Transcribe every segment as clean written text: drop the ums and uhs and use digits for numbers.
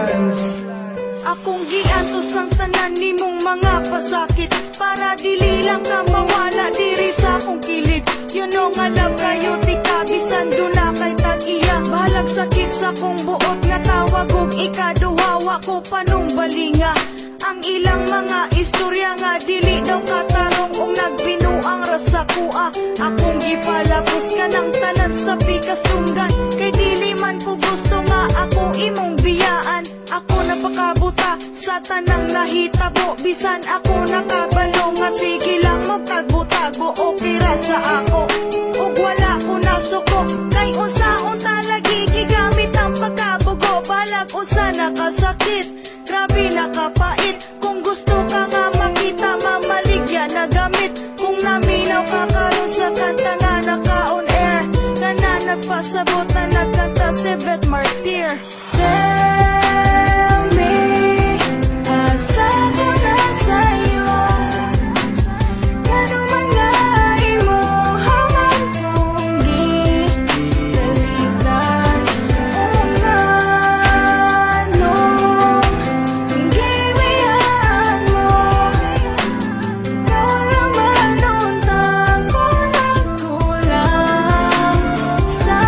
Lance. Akong giantos ang tanan nimong mga pasakit, para dili lang ka mawala diri sa akong kilid. You know nga love kayo ti kabisan dula kay tag-iya. Bahalag sakit sa kong buot nga tawag ug ikaduhawa ko panong balinga. Ang ilang mga istorya nga dili daw katarong ug nagbinuang rasa kuha. Akong gipalapos ka ng tanan sa pikas tunggan, kay dili man ko gusto nga ako imong biyaan. Ako napakabuta sa tanang nahitabo, bisan ako nakabalo nga sige lang mo tagbo-tagbo. Okay ra sa ako ug wala ko nasuko, kay unsaon talagi gigamit ang pagkabugo. Balag unsa nakasakit, grabe nakapait. Kung gusto ka nga makita, mamaligya na gamit. Kung naminaw ka karon sa kanta nga naka-on air, na nagpasabot na nagkanta si Beth Martir. Tell me, asa ko na sa'yo, ano man nga imo haman kong gitalitan. O nga no, kung giwihan mo, ikaw lang manuntang ko nagkulang sa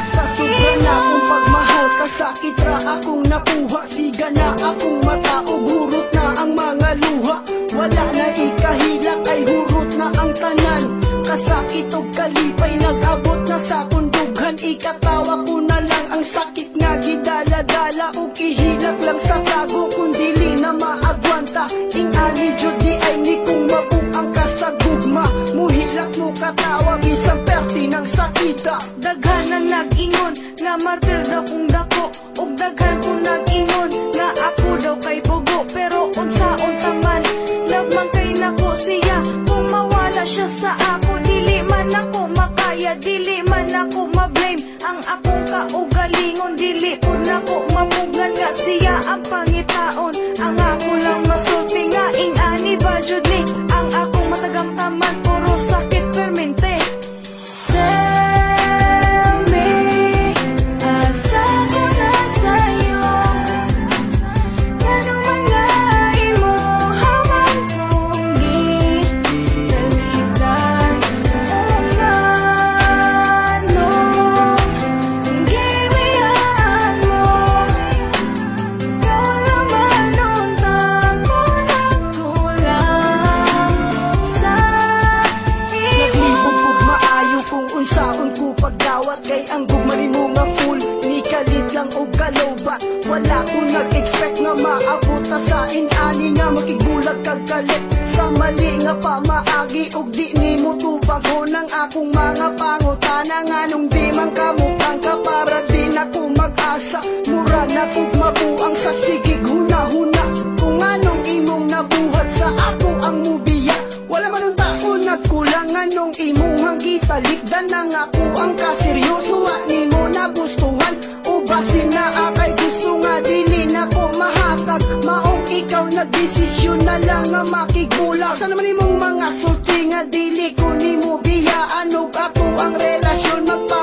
sobrang na akong pagmahal, kasakit ra akong nakuha. Siga na akong mata ug hurot na ang mga luha. Wala na ikahila kay hurot na ang tanan. Kasakit ug kalipay nag-abot na sa kundughan. Ikatawa ko na lang ang sakit nga gidala-dala, ug ihilak lang sa tago kung dili na maagwanta. Ing-ani jud di ay ni kung mabuang ka sa gugma. Muhilak mo katawa bisan perti ng sakita. daghan ang nag-ingon nga martir daw kung dako, ug daghan kong nag-ingon nga ako daw kay bugo. Pero unsaon taman, love man kay nako siya. Kung mawala siya sa ako, dili man ako makaya, dili man ako ma-blame. Ang akong kaugalingon, dili po nako mapugan nga siya ang pangitaon. Ang ako lang masulti nga ing-ani ba jud ni, ang akong matagang taman puro sakit permente. Tell me, asa ko na sa'yo, ano man nga imo haman kong gitalitan. O nga no, kung giwihan mo, ikaw lang manuntang ko nagkulang sa Naglibog imo. kog maayo kung unsaon ko pagdawat, kay ang gugma nimo nga full ni kalit lang og kalobat. Wala ko nag-expect nga maabot na sa in-ani nga makigbulag kag kalit. Sa mali nga pamaagi ug di nimo tubago ng akong mga pangutana. Nganong di man kamukhang ka para di na ko mag-asa. Mura na kog mabuang sa sigig huna-huna. Kung anong imong nabuhat sa ako ang mubiya, wala man ang taon nagkulang. Anong imong gitalikdan nang ako ang kaseryoso. Wa nimo nagustuhan o basin na akay gusto nga dili na ko mahatag. Maong ikaw nagdesisyon na lang nga makigulag. Sa naman imong mga sulti nga dili ko nimo biyaan, ug ako ang relasyon magpa